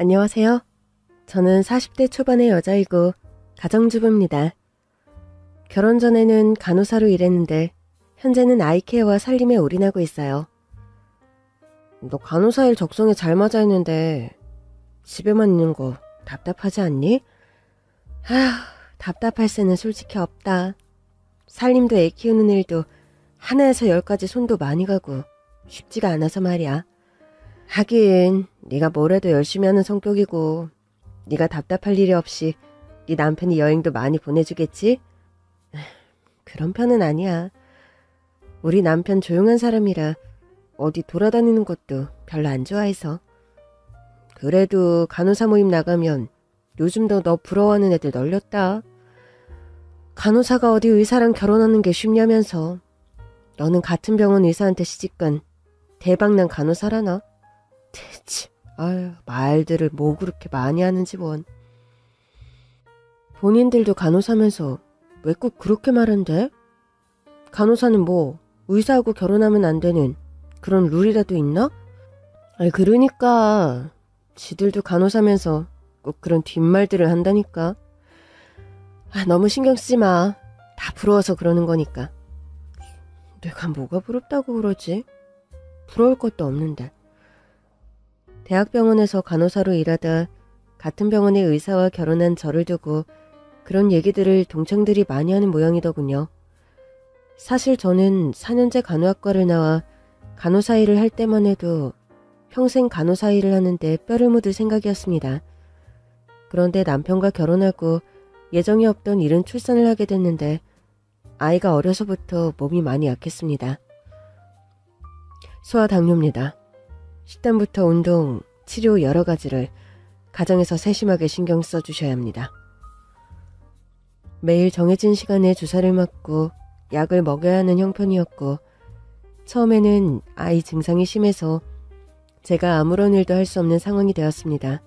안녕하세요. 저는 40대 초반의 여자이고 가정주부입니다. 결혼 전에는 간호사로 일했는데 현재는 아이케어와 살림에 올인하고 있어요. 너 간호사 일 적성에 잘 맞아 있는데 집에만 있는 거 답답하지 않니? 아휴, 답답할 새는 솔직히 없다. 살림도 애 키우는 일도 하나에서 10까지 손도 많이 가고 쉽지가 않아서 말이야. 하긴 네가 뭘 해도 열심히 하는 성격이고 네가 답답할 일이 없이 네 남편이 여행도 많이 보내주겠지? 그런 편은 아니야. 우리 남편 조용한 사람이라 어디 돌아다니는 것도 별로 안 좋아해서. 그래도 간호사 모임 나가면 요즘도 너 부러워하는 애들 널렸다. 간호사가 어디 의사랑 결혼하는 게 쉽냐면서. 너는 같은 병원 의사한테 시집간 대박난 간호사라나? 대체 아유, 말들을 뭐 그렇게 많이 하는지 뭔. 본인들도 간호사면서 왜 꼭 그렇게 말한대? 간호사는 뭐 의사하고 결혼하면 안 되는 그런 룰이라도 있나? 아니 그러니까 지들도 간호사면서 꼭 그런 뒷말들을 한다니까. 너무 신경 쓰지 마. 다 부러워서 그러는 거니까. 내가 뭐가 부럽다고 그러지? 부러울 것도 없는데. 대학병원에서 간호사로 일하다 같은 병원의 의사와 결혼한 저를 두고 그런 얘기들을 동창들이 많이 하는 모양이더군요. 사실 저는 4년제 간호학과를 나와 간호사 일을 할 때만 해도 평생 간호사 일을 하는데 뼈를 묻을 생각이었습니다. 그런데 남편과 결혼하고 예정이 없던 이른 출산을 하게 됐는데 아이가 어려서부터 몸이 많이 약했습니다. 소아 당뇨입니다. 식단부터 운동, 치료 여러 가지를 가정에서 세심하게 신경 써주셔야 합니다. 매일 정해진 시간에 주사를 맞고 약을 먹여야 하는 형편이었고 처음에는 아이 증상이 심해서 제가 아무런 일도 할 수 없는 상황이 되었습니다.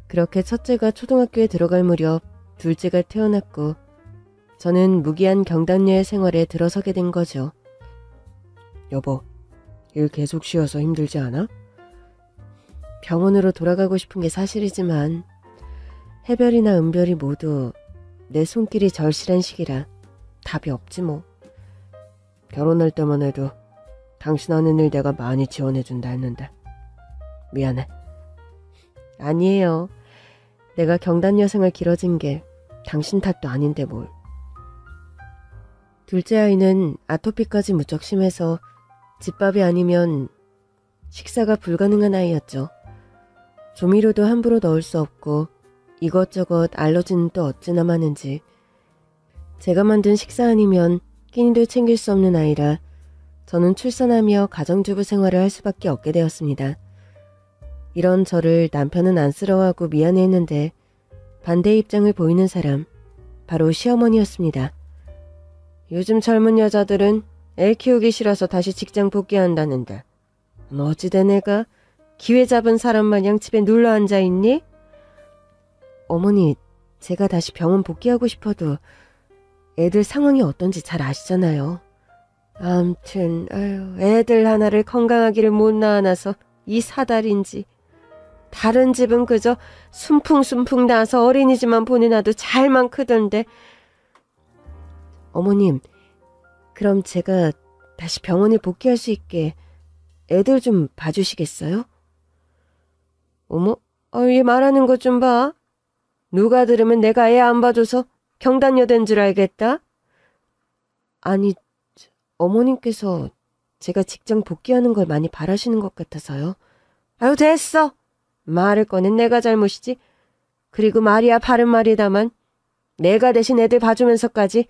그렇게 첫째가 초등학교에 들어갈 무렵 둘째가 태어났고 저는 무기한 경단녀의 생활에 들어서게 된 거죠. 여보, 일 계속 쉬어서 힘들지 않아? 병원으로 돌아가고 싶은 게 사실이지만 해별이나 은별이 모두 내 손길이 절실한 시기라 답이 없지 뭐. 결혼할 때만 해도 당신 하는 일 내가 많이 지원해준다 했는데 미안해. 아니에요. 내가 경단녀 생활 길어진 게 당신 탓도 아닌데 뭘. 둘째 아이는 아토피까지 무척 심해서 집밥이 아니면 식사가 불가능한 아이였죠. 조미료도 함부로 넣을 수 없고 이것저것 알러지는 또 어찌나 많은지. 제가 만든 식사 아니면 끼니도 챙길 수 없는 아이라 저는 출산하며 가정주부 생활을 할 수밖에 없게 되었습니다. 이런 저를 남편은 안쓰러워하고 미안해했는데 반대의 입장을 보이는 사람, 바로 시어머니였습니다. 요즘 젊은 여자들은 애 키우기 싫어서 다시 직장 복귀한다는데 어찌된 애가 기회 잡은 사람 마냥 집에 눌러 앉아있니? 어머니, 제가 다시 병원 복귀하고 싶어도 애들 상황이 어떤지 잘 아시잖아요. 암튼 아유, 애들 하나를 건강하기를 못 낳아놔서 이 사달인지. 다른 집은 그저 순풍순풍 나서 어린이집만 보내놔도 잘만 크던데. 어머님, 그럼 제가 다시 병원에 복귀할 수 있게 애들 좀 봐주시겠어요? 어머, 얘 말하는 것 좀 봐. 누가 들으면 내가 애 안 봐줘서 경단녀 된 줄 알겠다? 아니, 어머님께서 제가 직장 복귀하는 걸 많이 바라시는 것 같아서요. 아유, 됐어. 말을 꺼낸 내가 잘못이지. 그리고 말이야 바른 말이다만 내가 대신 애들 봐주면서까지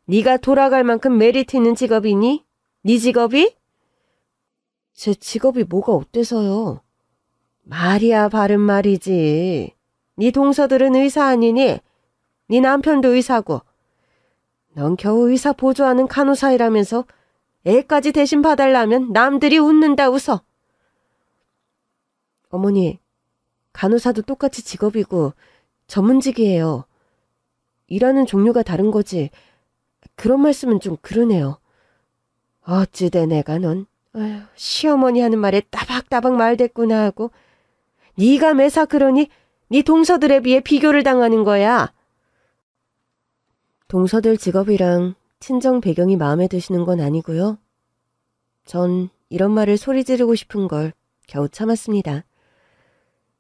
네가 돌아갈 만큼 메리트 있는 직업이니? 네 직업이? 제 직업이 뭐가 어때서요? 말이야 바른 말이지. 네 동서들은 의사 아니니? 네 남편도 의사고. 넌 겨우 의사 보조하는 간호사이라면서 애까지 대신 봐달라면 남들이 웃는다 웃어. 어머니, 간호사도 똑같이 직업이고 전문직이에요. 일하는 종류가 다른 거지. 그런 말씀은 좀 그러네요. 어찌돼 내가 넌. 아휴, 시어머니 하는 말에 따박따박 말댔구나 하고 네가 매사 그러니 네 동서들에 비해 비교를 당하는 거야. 동서들 직업이랑 친정 배경이 마음에 드시는 건 아니고요. 전 이런 말을 소리 지르고 싶은 걸 겨우 참았습니다.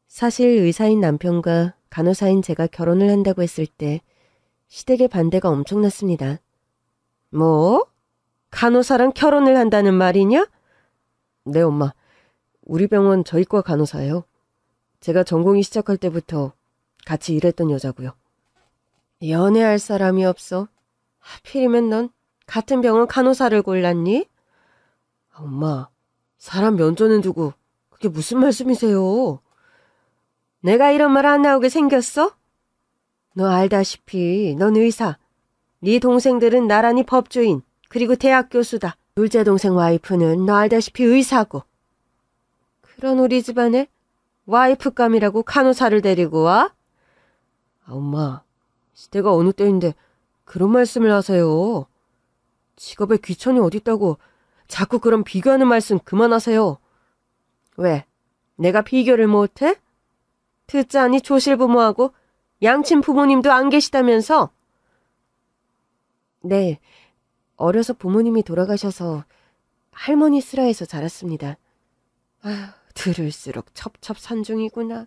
사실 의사인 남편과 간호사인 제가 결혼을 한다고 했을 때 시댁의 반대가 엄청났습니다. 뭐? 간호사랑 결혼을 한다는 말이냐? 네, 엄마. 우리 병원 저희과 간호사예요. 제가 전공이 시작할 때부터 같이 일했던 여자고요. 연애할 사람이 없어. 하필이면 넌 같은 병원 간호사를 골랐니? 엄마, 사람 면전에 두고 그게 무슨 말씀이세요? 내가 이런 말 안 나오게 생겼어? 너 알다시피 넌 의사, 네 동생들은 나란히 법조인, 그리고 대학 교수다. 둘째 동생 와이프는 너 알다시피 의사고. 그런 우리 집안에 와이프감이라고 간호사를 데리고 와? 엄마, 시대가 어느 때인데 그런 말씀을 하세요. 직업에 귀천이 어딨다고 자꾸 그런 비교하는 말씀 그만하세요. 왜? 내가 비교를 못해? 듣자니 조실부모하고 양친 부모님도 안 계시다면서? 네, 어려서 부모님이 돌아가셔서 할머니 슬하에서 자랐습니다. 아휴, 들을수록 첩첩산중이구나.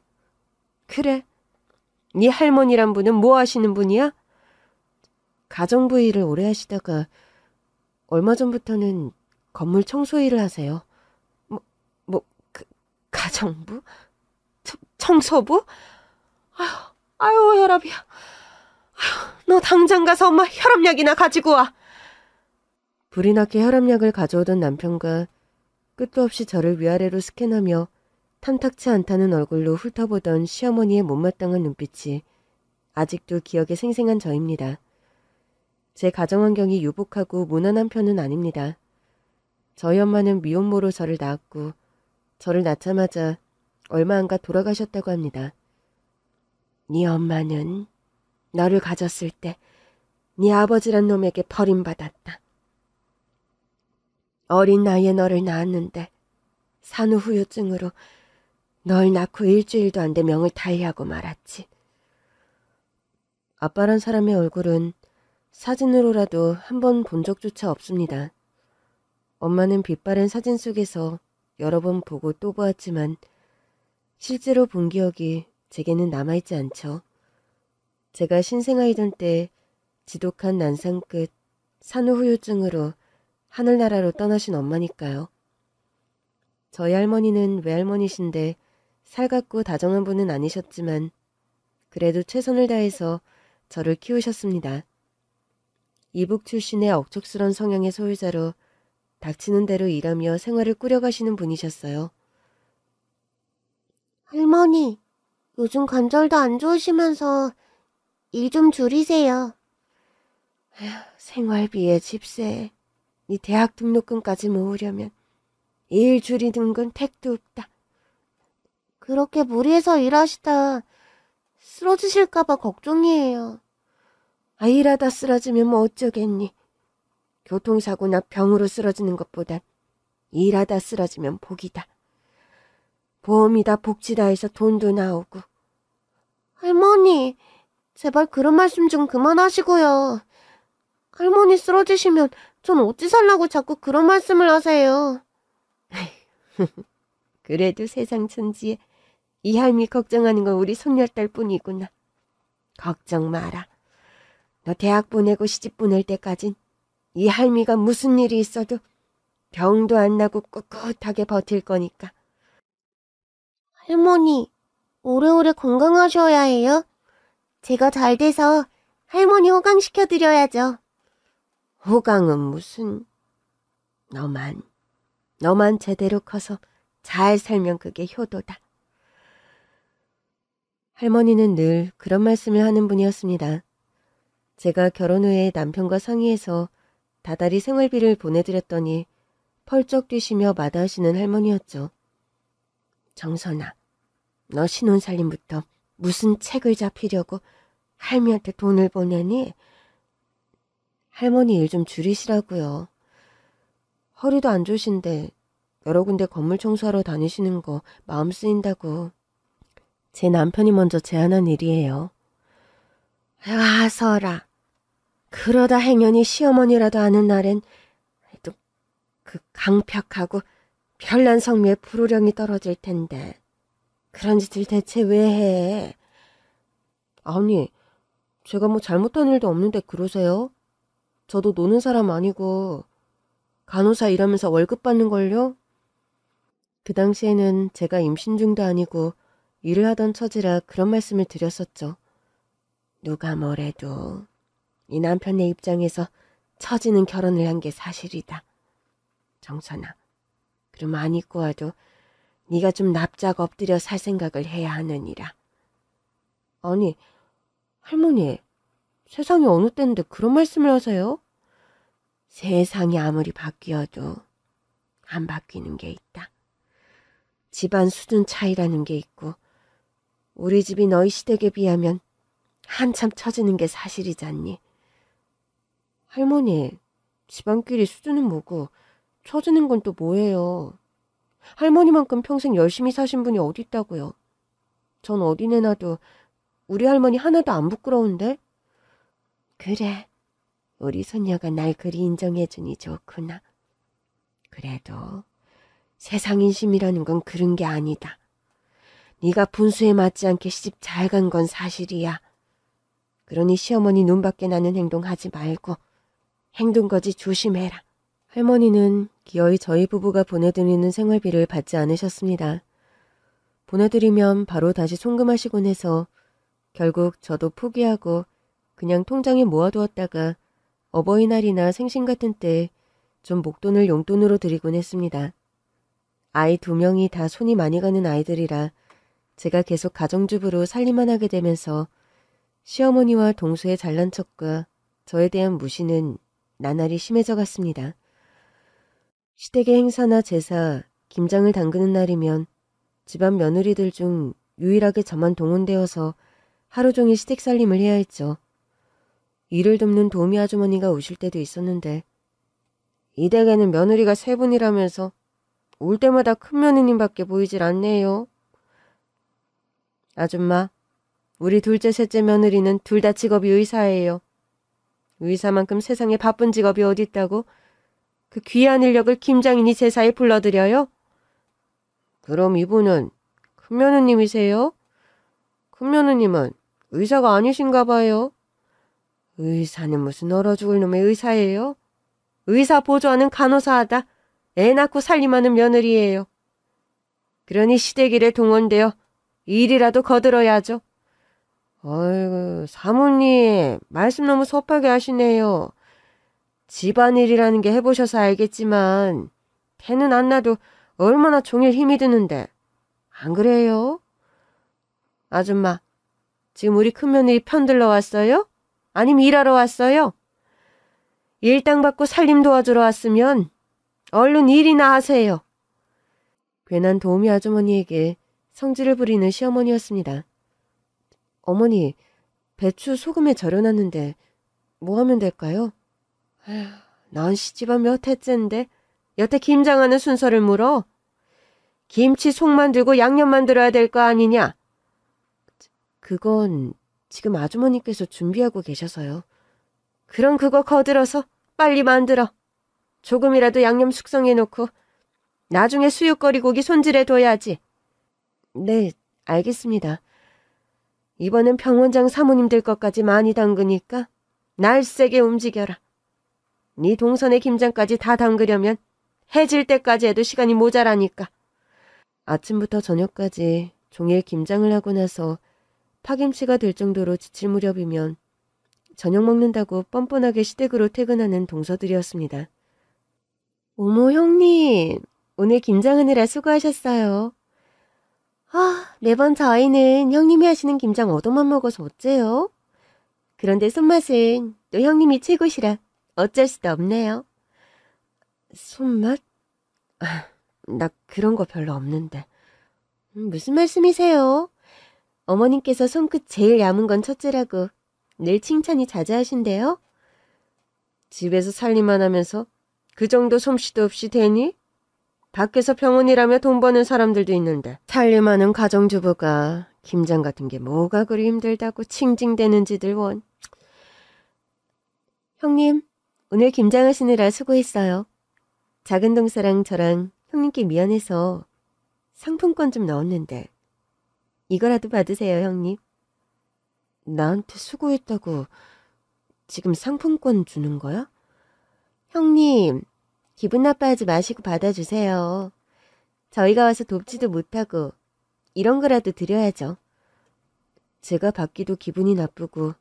그래, 네 할머니란 분은 뭐 하시는 분이야? 가정부 일을 오래 하시다가 얼마 전부터는 건물 청소 일을 하세요. 가정부? 청소부? 아유, 혈압이야. 아유, 너 당장 가서 엄마 혈압약이나 가지고 와. 불이 나게 혈압약을 가져오던 남편과 끝도 없이 저를 위아래로 스캔하며 탐탁치 않다는 얼굴로 훑어보던 시어머니의 못마땅한 눈빛이 아직도 기억에 생생한 저입니다. 제 가정환경이 유복하고 무난한 편은 아닙니다. 저희 엄마는 미혼모로 저를 낳았고 저를 낳자마자 얼마 안 가 돌아가셨다고 합니다. 네 엄마는 너를 가졌을 때 네 아버지란 놈에게 버림받았다. 어린 나이에 너를 낳았는데 산후후유증으로 널 낳고 일주일도 안 돼 명을 달리하고 말았지. 아빠란 사람의 얼굴은 사진으로라도 한 번 본 적조차 없습니다. 엄마는 빛바랜 사진 속에서 여러 번 보고 또 보았지만 실제로 본 기억이 제게는 남아있지 않죠. 제가 신생아이던 때 지독한 난상 끝 산후후유증으로 하늘나라로 떠나신 엄마니까요. 저희 할머니는 외할머니신데 살갑고 다정한 분은 아니셨지만 그래도 최선을 다해서 저를 키우셨습니다. 이북 출신의 억척스런 성향의 소유자로 닥치는 대로 일하며 생활을 꾸려가시는 분이셨어요. 할머니, 요즘 관절도 안 좋으시면서 일 좀 줄이세요. 생활비에 집세, 네 대학 등록금까지 모으려면 일 줄이는 건 택도 없다. 그렇게 무리해서 일하시다 쓰러지실까봐 걱정이에요. 일하다 쓰러지면 뭐 어쩌겠니. 교통사고나 병으로 쓰러지는 것보단 일하다 쓰러지면 복이다. 보험이다 복지다 해서 돈도 나오고. 할머니, 제발 그런 말씀 좀 그만하시고요. 할머니 쓰러지시면 전 어찌 살라고 자꾸 그런 말씀을 하세요. 그래도 세상 천지에 이 할미 걱정하는 건 우리 손녀딸 뿐이구나. 걱정 마라. 너 대학 보내고 시집 보낼 때까진 이 할미가 무슨 일이 있어도 병도 안 나고 꿋꿋하게 버틸 거니까. 할머니, 오래오래 건강하셔야 해요. 제가 잘 돼서 할머니 호강시켜드려야죠. 호강은 무슨... 너만 제대로 커서 잘 살면 그게 효도다. 할머니는 늘 그런 말씀을 하는 분이었습니다. 제가 결혼 후에 남편과 상의해서 다달이 생활비를 보내드렸더니 펄쩍 뛰시며 마다하시는 할머니였죠. 정선아, 너 신혼살림부터 무슨 책을 잡히려고 할미한테 돈을 보내니? 할머니 일 좀 줄이시라고요. 허리도 안 좋으신데 여러 군데 건물 청소하러 다니시는 거 마음 쓰인다고 제 남편이 먼저 제안한 일이에요. 아서라. 그러다 행여니 시어머니라도 아는 날엔 또 그 강팍하고 별난 성미에 불호령이 떨어질 텐데 그런 짓을 대체 왜 해? 아니, 제가 뭐 잘못한 일도 없는데 그러세요? 저도 노는 사람 아니고 간호사 일하면서 월급 받는걸요? 그 당시에는 제가 임신 중도 아니고 일을 하던 처지라 그런 말씀을 드렸었죠. 누가 뭐래도 이 남편의 입장에서 처지는 결혼을 한 게 사실이다. 정선아, 그럼 안 입고 와도 네가 좀 납작 엎드려 살 생각을 해야 하느니라. 아니, 할머니, 세상이 어느 때인데 그런 말씀을 하세요? 세상이 아무리 바뀌어도 안 바뀌는 게 있다. 집안 수준 차이라는 게 있고 우리 집이 너희 시댁에 비하면 한참 처지는 게 사실이잖니. 할머니, 집안끼리 수준은 뭐고 처지는 건 또 뭐예요? 할머니만큼 평생 열심히 사신 분이 어디 있다고요? 전 어디 내놔도 우리 할머니 하나도 안 부끄러운데? 그래, 우리 손녀가 날 그리 인정해주니 좋구나. 그래도 세상 인심이라는 건 그런 게 아니다. 네가 분수에 맞지 않게 시집 잘 간 건 사실이야. 그러니 시어머니 눈밖에 나는 행동하지 말고 행동거지 조심해라. 할머니는 기어이 저희 부부가 보내드리는 생활비를 받지 않으셨습니다. 보내드리면 바로 다시 송금하시곤 해서 결국 저도 포기하고 그냥 통장에 모아두었다가 어버이날이나 생신 같은 때 좀 목돈을 용돈으로 드리곤 했습니다. 아이 2명이 다 손이 많이 가는 아이들이라 제가 계속 가정주부로 살림만 하게 되면서 시어머니와 동수의 잘난 척과 저에 대한 무시는 나날이 심해져 갔습니다. 시댁의 행사나 제사, 김장을 담그는 날이면 집안 며느리들 중 유일하게 저만 동원되어서 하루 종일 시댁 살림을 해야 했죠. 일을 돕는 도우미 아주머니가 오실 때도 있었는데 이 댁에는 며느리가 3분이라면서 올 때마다 큰 며느님밖에 보이질 않네요. 아줌마, 우리 둘째 셋째 며느리는 둘 다 직업이 의사예요. 의사만큼 세상에 바쁜 직업이 어디 있다고 그 귀한 인력을 김장인이 제사에 불러들여요? 그럼 이분은 큰 며느님이세요? 큰 며느님은 의사가 아니신가 봐요. 의사는 무슨 얼어 죽을 놈의 의사예요? 의사 보조하는 간호사하다 애 낳고 살림하는 며느리예요. 그러니 시댁일에 동원되어 일이라도 거들어야죠. 어이구, 사모님, 말씀 너무 섭하게 하시네요. 집안일이라는 게 해보셔서 알겠지만 태는 안 나도 얼마나 종일 힘이 드는데 안 그래요? 아줌마, 지금 우리 큰며느리 편들러 왔어요? 아니면 일하러 왔어요? 일당 받고 살림 도와주러 왔으면 얼른 일이나 하세요. 괜한 도우미 아주머니에게 성질을 부리는 시어머니였습니다. 어머니, 배추 소금에 절여놨는데 뭐 하면 될까요? 아휴, 난 시집안 몇 해째인데 여태 김장하는 순서를 물어? 김치 속 만들고 양념 만들어야 될 거 아니냐? 그건 지금 아주머니께서 준비하고 계셔서요. 그럼 그거 거들어서 빨리 만들어. 조금이라도 양념 숙성해놓고 나중에 수육거리 고기 손질해둬야지. 네, 알겠습니다. 이번엔 병원장 사모님들 것까지 많이 담그니까 날쌔게 움직여라. 네 동선에 김장까지 다 담그려면 해질 때까지 해도 시간이 모자라니까. 아침부터 저녁까지 종일 김장을 하고 나서 파김치가 될 정도로 지칠 무렵이면 저녁 먹는다고 뻔뻔하게 시댁으로 퇴근하는 동서들이었습니다. 어머 형님, 오늘 김장하느라 수고하셨어요. 매번 저희는 형님이 하시는 김장 얻어만 먹어서 어째요? 그런데 손맛은 또 형님이 최고시라 어쩔 수도 없네요. 손맛? 나 그런 거 별로 없는데. 무슨 말씀이세요? 어머님께서 손끝 제일 얇은 건 첫째라고 늘 칭찬이 자자하신데요? 집에서 살림만 하면서 그 정도 솜씨도 없이 되니? 밖에서 병원이라며 돈 버는 사람들도 있는데 살림하는 가정주부가 김장 같은 게 뭐가 그리 힘들다고 칭칭대는지들 원. 형님, 오늘 김장하시느라 수고했어요. 작은 동서랑 저랑 형님께 미안해서 상품권 좀 넣었는데 이거라도 받으세요, 형님. 나한테 수고했다고 지금 상품권 주는 거야? 형님, 기분 나빠하지 마시고 받아주세요. 저희가 와서 돕지도 못하고 이런 거라도 드려야죠. 제가 받기도 기분이 나쁘고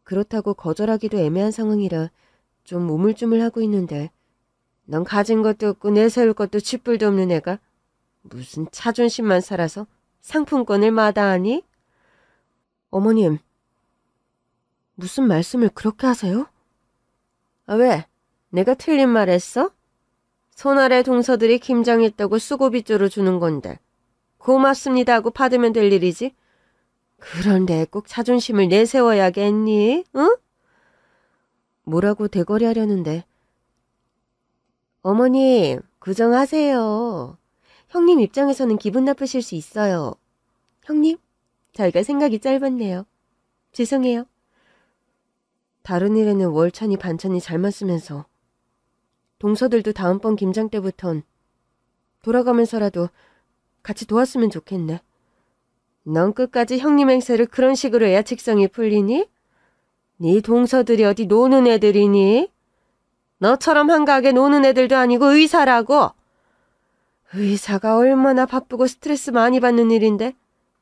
그렇다고 거절하기도 애매한 상황이라 좀 우물쭈물하고 있는데 넌 가진 것도 없고 내세울 것도 쥐뿔도 없는 애가 무슨 자존심만 살아서 상품권을 마다하니? 어머님, 무슨 말씀을 그렇게 하세요? 아, 왜? 내가 틀린 말 했어? 손아래 동서들이 김장했다고 수고비조로 주는 건데 고맙습니다 하고 받으면 될 일이지. 그런데 꼭 자존심을 내세워야겠니? 응? 뭐라고 대거리하려는데 어머님, 구정하세요. 형님 입장에서는 기분 나쁘실 수 있어요. 형님, 저희가 생각이 짧았네요. 죄송해요. 다른 일에는 월찬이 반찬이 잘 맞으면서 동서들도 다음번 김장 때부턴 돌아가면서라도 같이 도왔으면 좋겠네. 넌 끝까지 형님 행세를 그런 식으로 해야 직성이 풀리니? 네 동서들이 어디 노는 애들이니? 너처럼 한가하게 노는 애들도 아니고 의사라고. 의사가 얼마나 바쁘고 스트레스 많이 받는 일인데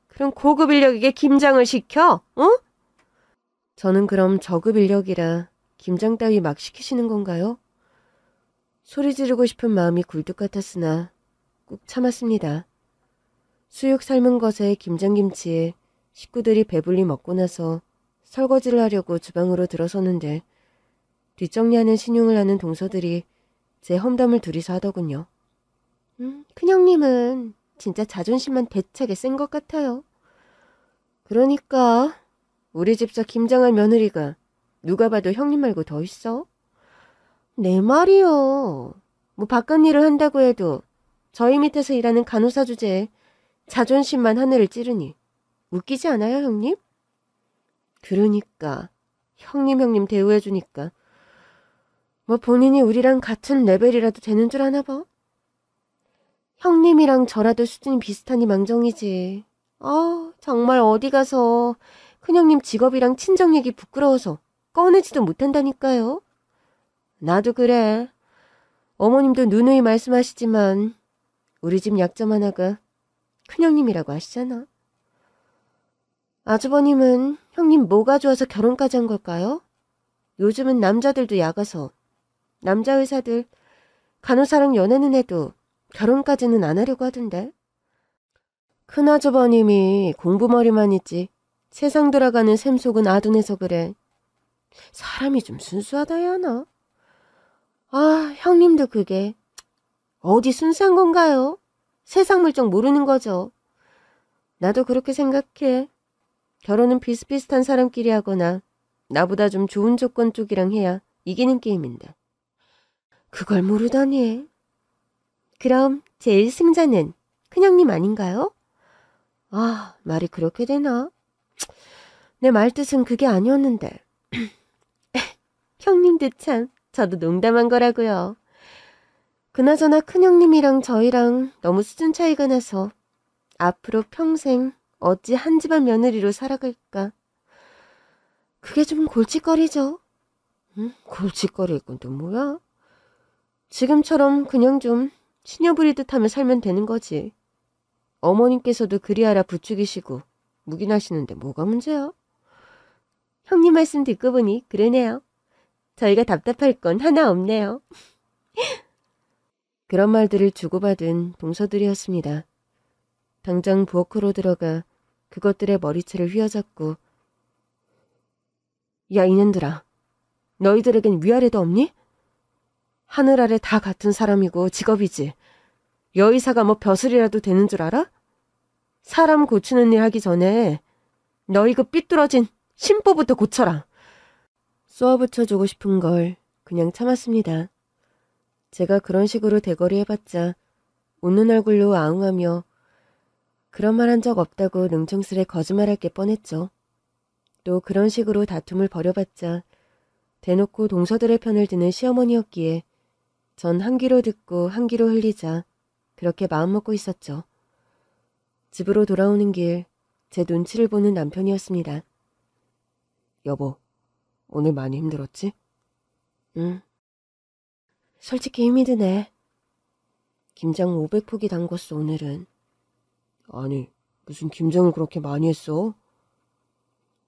그런 고급 인력에게 김장을 시켜? 응? 저는 그럼 저급 인력이라 김장 따위 막 시키시는 건가요? 소리 지르고 싶은 마음이 굴뚝 같았으나 꾹 참았습니다. 수육 삶은 것에 김장김치에 식구들이 배불리 먹고 나서 설거지를 하려고 주방으로 들어서는데 뒷정리하는 신용을 하는 동서들이 제 험담을 둘이서 하더군요. 큰형님은 진짜 자존심만 대차게 센 것 같아요. 그러니까 우리 집사 김장할 며느리가 누가 봐도 형님 말고 더 있어? 내 말이요. 뭐 바깥 일을 한다고 해도 저희 밑에서 일하는 간호사 주제에 자존심만 하늘을 찌르니 웃기지 않아요, 형님? 그러니까 형님 대우해주니까 뭐 본인이 우리랑 같은 레벨이라도 되는 줄 아나 봐. 형님이랑 저라도 수준이 비슷하니 망정이지. 정말 어디 가서 큰형님 직업이랑 친정 얘기 부끄러워서 꺼내지도 못한다니까요. 나도 그래. 어머님도 누누이 말씀하시지만 우리 집 약점 하나가 큰형님이라고 하시잖아. 아주버님은 형님 뭐가 좋아서 결혼까지 한 걸까요? 요즘은 남자들도 약아서 남자 의사들 간호사랑 연애는 해도 결혼까지는 안 하려고 하던데. 큰아주버님이 공부머리만 있지 세상 돌아가는 샘속은 아둔해서 그래. 사람이 좀 순수하다야 하나? 형님도 그게 어디 순수한 건가요? 세상 물정 모르는 거죠. 나도 그렇게 생각해. 결혼은 비슷비슷한 사람끼리 하거나 나보다 좀 좋은 조건 쪽이랑 해야 이기는 게임인데. 그걸 모르다니. 그럼 제일 승자는 큰형님 아닌가요? 말이 그렇게 되나? 내 말뜻은 그게 아니었는데. 형님도 참, 저도 농담한 거라고요. 그나저나 큰형님이랑 저희랑 너무 수준 차이가 나서 앞으로 평생 어찌 한 집안 며느리로 살아갈까. 그게 좀 골칫거리죠. 골칫거릴 건 또 뭐야? 지금처럼 그냥 좀 시녀 부리듯 하며 살면 되는 거지. 어머님께서도 그리하라 부추기시고 묵인하시는데 뭐가 문제야? 형님 말씀 듣고 보니 그러네요. 저희가 답답할 건 하나 없네요. 그런 말들을 주고받은 동서들이었습니다. 당장 부엌으로 들어가 그것들의 머리채를 휘어잡고 야 이년들아, 너희들에겐 위아래도 없니? 하늘 아래 다 같은 사람이고 직업이지. 여의사가 뭐 벼슬이라도 되는 줄 알아? 사람 고치는 일 하기 전에 너희 그 삐뚤어진 심보부터 고쳐라. 쏘아붙여주고 싶은 걸 그냥 참았습니다. 제가 그런 식으로 대거리 해봤자 웃는 얼굴로 아웅하며 그런 말 한 적 없다고 능청스레 거짓말할 게 뻔했죠. 또 그런 식으로 다툼을 벌여봤자 대놓고 동서들의 편을 드는 시어머니였기에 전 한 귀로 듣고 한 귀로 흘리자 그렇게 마음먹고 있었죠. 집으로 돌아오는 길 제 눈치를 보는 남편이었습니다. 여보, 오늘 많이 힘들었지? 응. 솔직히 힘이 드네. 김장 500포기 담궜어, 오늘은. 아니, 무슨 김장을 그렇게 많이 했어?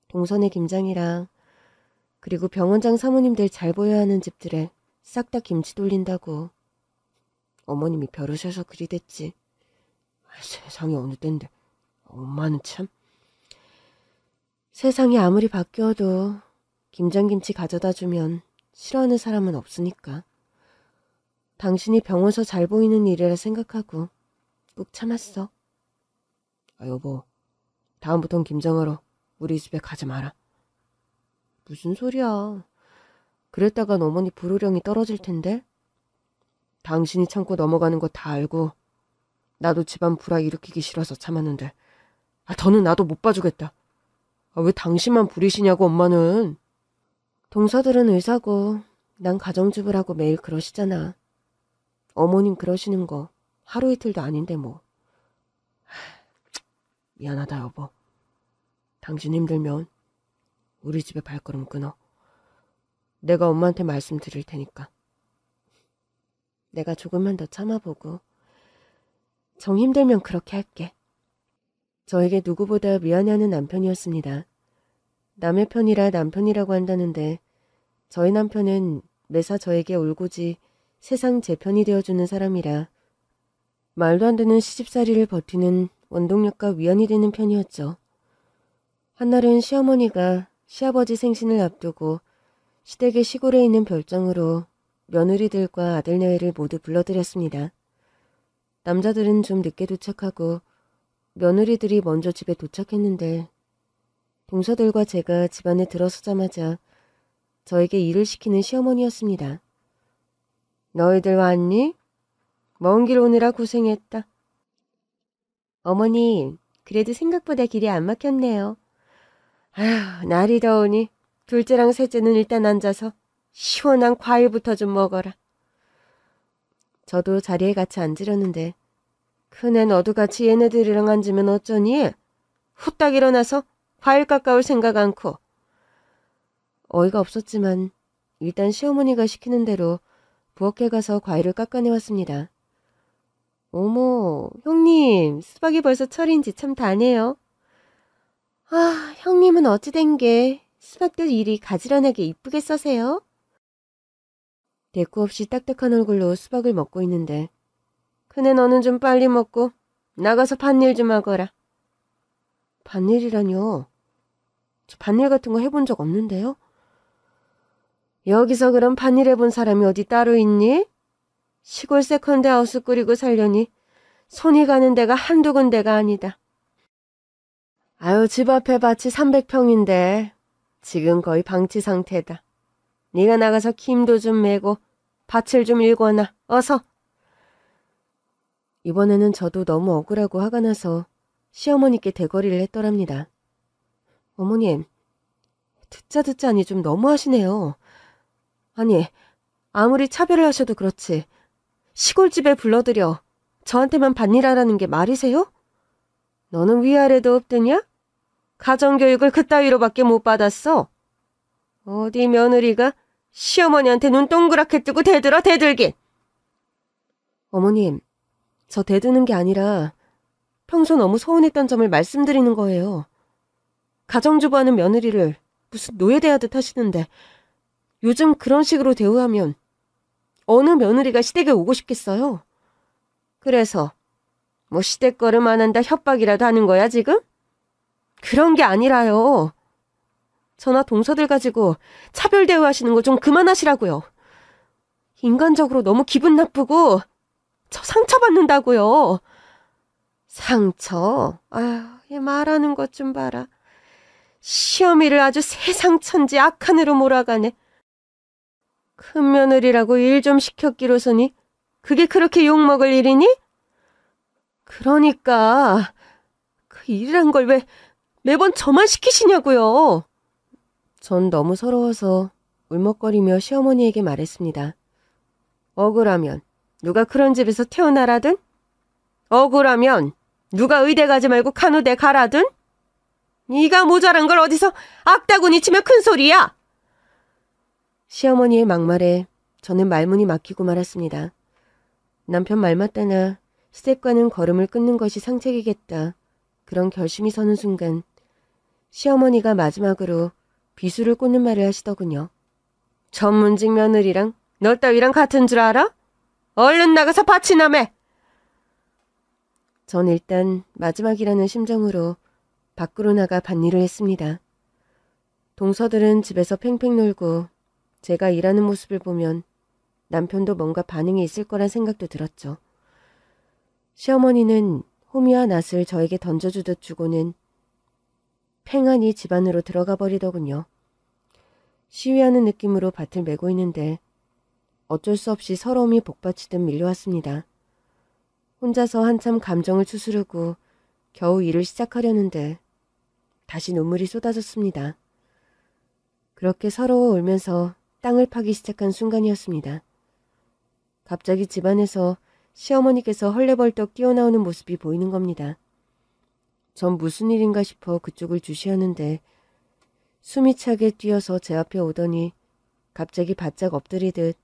동선의 김장이랑 그리고 병원장 사모님들 잘 보여야 하는 집들에 싹 다 김치 돌린다고. 어머님이 벼르셔서 그리 됐지. 세상이 어느 땐데 엄마는 참. 세상이 아무리 바뀌어도 김장김치 가져다 주면 싫어하는 사람은 없으니까. 당신이 병원서 잘 보이는 일이라 생각하고 꾹 참았어. 여보, 다음부턴 김장하러 우리 집에 가지 마라. 무슨 소리야. 그랬다간 어머니 불호령이 떨어질 텐데. 당신이 참고 넘어가는 거 다 알고 나도 집안 불화 일으키기 싫어서 참았는데 더는 나도 못 봐주겠다. 왜 당신만 부리시냐고 엄마는. 동서들은 의사고 난 가정주부라고 매일 그러시잖아. 어머님 그러시는 거 하루 이틀도 아닌데 뭐. 미안하다 여보. 당신 힘들면 우리 집에 발걸음 끊어. 내가 엄마한테 말씀드릴 테니까. 내가 조금만 더 참아보고 정 힘들면 그렇게 할게. 저에게 누구보다 미안해하는 남편이었습니다. 남의 편이라 남편이라고 한다는데 저희 남편은 매사 저에게 올고지 세상 제 편이 되어주는 사람이라 말도 안 되는 시집살이를 버티는 원동력과 위안이 되는 편이었죠. 한날은 시어머니가 시아버지 생신을 앞두고 시댁의 시골에 있는 별장으로 며느리들과 아들내외를 모두 불러들였습니다. 남자들은 좀 늦게 도착하고 며느리들이 먼저 집에 도착했는데 동서들과 제가 집 안에 들어서자마자 저에게 일을 시키는 시어머니였습니다. 너희들 왔니? 먼 길 오느라 고생했다. 어머니, 그래도 생각보다 길이 안 막혔네요. 아휴, 날이 더우니 둘째랑 셋째는 일단 앉아서 시원한 과일부터 좀 먹어라. 저도 자리에 같이 앉으려는데 큰애 너도 같이 얘네들이랑 앉으면 어쩌니? 후딱 일어나서 과일 깎아올 생각 않고. 어이가 없었지만 일단 시어머니가 시키는 대로 부엌에 가서 과일을 깎아내왔습니다. 어머, 형님, 수박이 벌써 철인지 참 다네요. 아, 형님은 어찌 된 게 수박들 이리 가지런하게 이쁘게 써세요? 대꾸 없이 딱딱한 얼굴로 수박을 먹고 있는데 큰애 너는 좀 빨리 먹고 나가서 밭일 좀 하거라. 밭일이라뇨? 저 밭일 같은 거 해본 적 없는데요? 여기서 그럼 밭일 해본 사람이 어디 따로 있니? 시골 세컨드 하우스 꾸리고 살려니 손이 가는 데가 한두 군데가 아니다. 아유, 집 앞에 밭이 300평인데 지금 거의 방치 상태다. 네가 나가서 김도 좀 메고 밭을 좀 일궈놔. 어서. 이번에는 저도 너무 억울하고 화가 나서 시어머니께 대거리를 했더랍니다. 어머님, 듣자니 좀 너무하시네요. 아니, 아무리 차별을 하셔도 그렇지 시골집에 불러들여 저한테만 밭일하라는 게 말이세요? 너는 위아래도 없더냐? 가정교육을 그따위로밖에 못 받았어. 어디 며느리가 시어머니한테 눈 동그랗게 뜨고 대들어 대들긴. 어머님, 저 대드는 게 아니라 평소 너무 서운했던 점을 말씀드리는 거예요. 가정주부하는 며느리를 무슨 노예대하듯 하시는데 요즘 그런 식으로 대우하면 어느 며느리가 시댁에 오고 싶겠어요? 그래서 뭐 시댁 걸음 안 한다 협박이라도 하는 거야 지금? 그런 게 아니라요. 저나 동서들 가지고 차별 대우하시는 거 좀 그만하시라고요. 인간적으로 너무 기분 나쁘고 저 상처받는다고요. 상처? 아휴, 얘 말하는 것 좀 봐라. 시어미를 아주 세상천지 악한으로 몰아가네. 큰 며느리라고 일 좀 시켰기로서니 그게 그렇게 욕먹을 일이니? 그러니까 일이란 걸 왜 매번 저만 시키시냐고요. 전 너무 서러워서 울먹거리며 시어머니에게 말했습니다. 억울하면 누가 그런 집에서 태어나라든? 억울하면 누가 의대 가지 말고 간호대 가라든? 네가 모자란 걸 어디서 악다구니 치며 큰 소리야! 시어머니의 막말에 저는 말문이 막히고 말았습니다. 남편 말 맞다나 시댁과는 걸음을 끊는 것이 상책이겠다. 그런 결심이 서는 순간 시어머니가 마지막으로 비수를 꽂는 말을 하시더군요. 전문직 며느리랑 너 따위랑 같은 줄 알아? 얼른 나가서 밭이나 매! 전 일단 마지막이라는 심정으로 밖으로 나가 밭일을 했습니다. 동서들은 집에서 팽팽 놀고 제가 일하는 모습을 보면 남편도 뭔가 반응이 있을 거란 생각도 들었죠. 시어머니는 호미와 낫을 저에게 던져주듯 주고는 팽하니 집 안으로 들어가 버리더군요. 시위하는 느낌으로 밭을 메고 있는데 어쩔 수 없이 서러움이 복받치듯 밀려왔습니다. 혼자서 한참 감정을 추스르고 겨우 일을 시작하려는데 다시 눈물이 쏟아졌습니다. 그렇게 서러워 울면서 땅을 파기 시작한 순간이었습니다. 갑자기 집안에서 시어머니께서 헐레벌떡 뛰어나오는 모습이 보이는 겁니다. 전 무슨 일인가 싶어 그쪽을 주시하는데 숨이 차게 뛰어서 제 앞에 오더니 갑자기 바짝 엎드리듯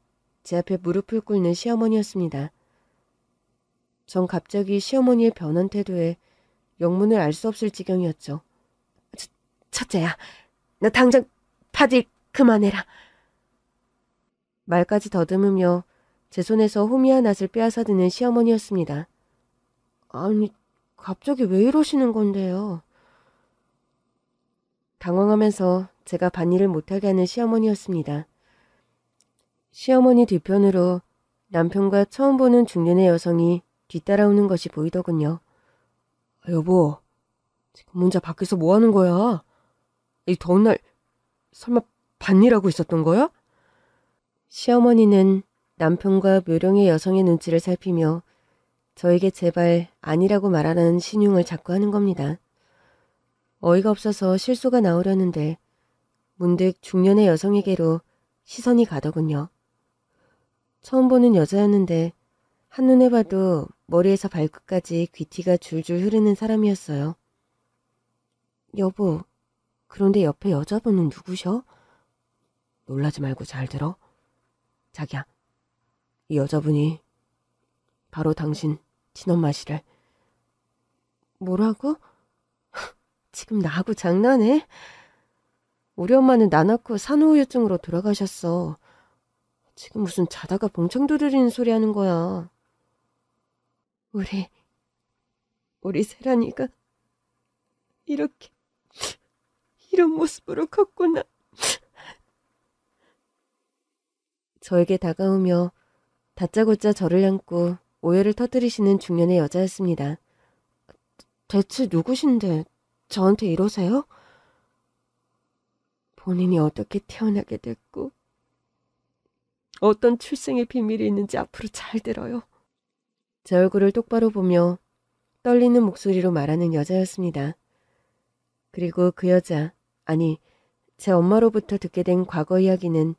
제 앞에 무릎을 꿇는 시어머니였습니다. 전 갑자기 시어머니의 변한 태도에 영문을 알 수 없을 지경이었죠. 첫째야, 너 당장 밭일 그만해라. 말까지 더듬으며 제 손에서 호미와 낫을 빼앗아 드는 시어머니였습니다. 아니, 갑자기 왜 이러시는 건데요? 당황하면서 제가 밭일을 못하게 하는 시어머니였습니다. 시어머니 뒤편으로 남편과 처음 보는 중년의 여성이 뒤따라오는 것이 보이더군요. 여보, 지금 혼자 밖에서 뭐 하는 거야? 이 더운 날 설마 밭일하고 있었던 거야? 시어머니는 남편과 묘령의 여성의 눈치를 살피며 저에게 제발 아니라고 말하라는 신용을 자꾸 하는 겁니다. 어이가 없어서 실소가 나오려는데 문득 중년의 여성에게로 시선이 가더군요. 처음 보는 여자였는데 한눈에 봐도 머리에서 발끝까지 귀티가 줄줄 흐르는 사람이었어요. 여보, 그런데 옆에 여자분은 누구셔? 놀라지 말고 잘 들어. 자기야, 이 여자분이 바로 당신 친엄마시래. 뭐라고? 지금 나하고 장난해? 우리 엄마는 나 낳고 산후우울증으로 돌아가셨어. 지금 무슨 자다가 봉창 두드리는 소리 하는 거야. 우리 세란이가 이런 모습으로 컸구나. 저에게 다가오며 다짜고짜 저를 안고 오해를 터뜨리시는 중년의 여자였습니다. 대체 누구신데 저한테 이러세요? 본인이 어떻게 태어나게 됐고 어떤 출생의 비밀이 있는지 앞으로 잘 들어요. 제 얼굴을 똑바로 보며 떨리는 목소리로 말하는 여자였습니다. 그리고 그 여자, 아니 제 엄마로부터 듣게 된 과거 이야기는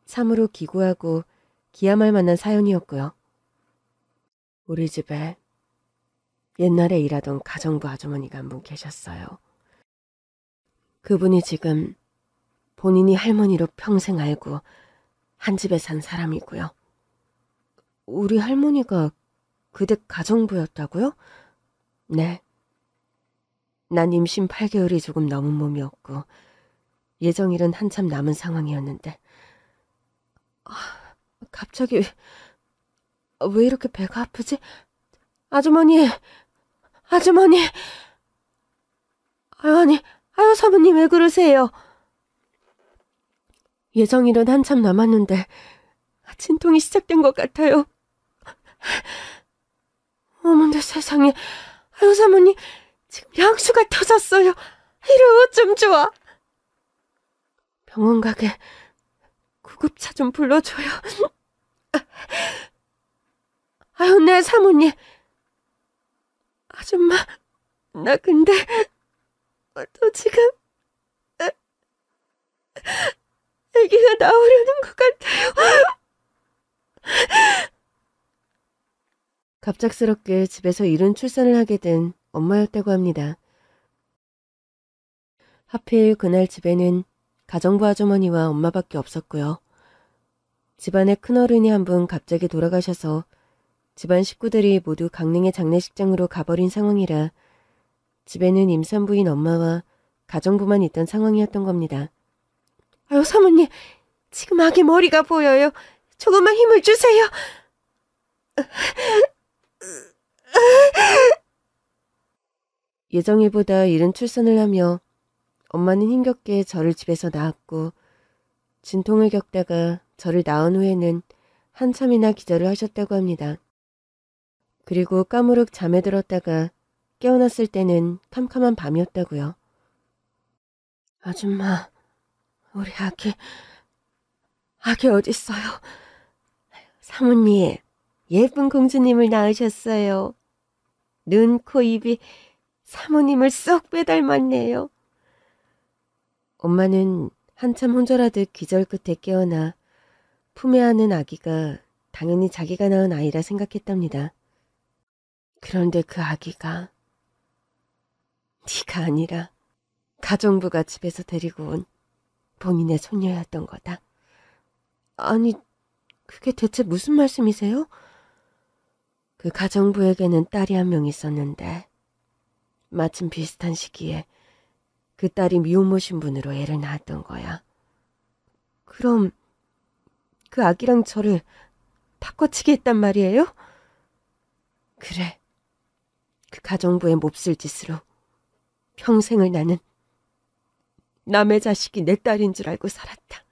참으로 기구하고 기함할 만한 사연이었고요. 우리 집에 옛날에 일하던 가정부 아주머니가 한 분 계셨어요. 그분이 지금 본인이 할머니로 평생 알고 한 집에 산 사람이고요. 우리 할머니가 그댁 가정부였다고요? 네. 난 임신 8개월이 조금 넘은 몸이었고 예정일은 한참 남은 상황이었는데 갑자기 왜 이렇게 배가 아프지? 아주머니! 아유 사모님 왜 그러세요? 예정일은 한참 남았는데 진통이 시작된 것 같아요. 어머나 세상에. 아유 사모님 지금 양수가 터졌어요. 이러 어쩜 좋아. 병원 가게 구급차 좀 불러줘요. 아유 네 사모님. 아줌마 나 근데 또 지금 아기가 나오려는 것 같아요. 갑작스럽게 집에서 이른 출산을 하게 된 엄마였다고 합니다. 하필 그날 집에는 가정부 아주머니와 엄마밖에 없었고요. 집안의 큰어른이 한 분 갑자기 돌아가셔서 집안 식구들이 모두 강릉의 장례식장으로 가버린 상황이라 집에는 임산부인 엄마와 가정부만 있던 상황이었던 겁니다. 아유, 사모님, 지금 아기 머리가 보여요. 조금만 힘을 주세요. 예정일보다 이른 출산을 하며 엄마는 힘겹게 저를 집에서 낳았고 진통을 겪다가 저를 낳은 후에는 한참이나 기절을 하셨다고 합니다. 그리고 까무룩 잠에 들었다가 깨어났을 때는 캄캄한 밤이었다고요. 아줌마, 우리 아기 어딨어요? 사모님, 예쁜 공주님을 낳으셨어요. 눈, 코, 입이 사모님을 쏙 빼닮았네요. 엄마는 한참 혼절하듯 기절 끝에 깨어나 품에 안은 아기가 당연히 자기가 낳은 아이라 생각했답니다. 그런데 그 아기가 네가 아니라 가정부가 집에서 데리고 온 본인의 손녀였던 거다. 아니, 그게 대체 무슨 말씀이세요? 그 가정부에게는 딸이 한 명 있었는데 마침 비슷한 시기에 그 딸이 미혼모 신분으로 애를 낳았던 거야. 그럼 그 아기랑 저를 바꿔치기 했단 말이에요? 그래. 그 가정부의 몹쓸 짓으로 평생을 나는 남의 자식이 내 딸인 줄 알고 살았다.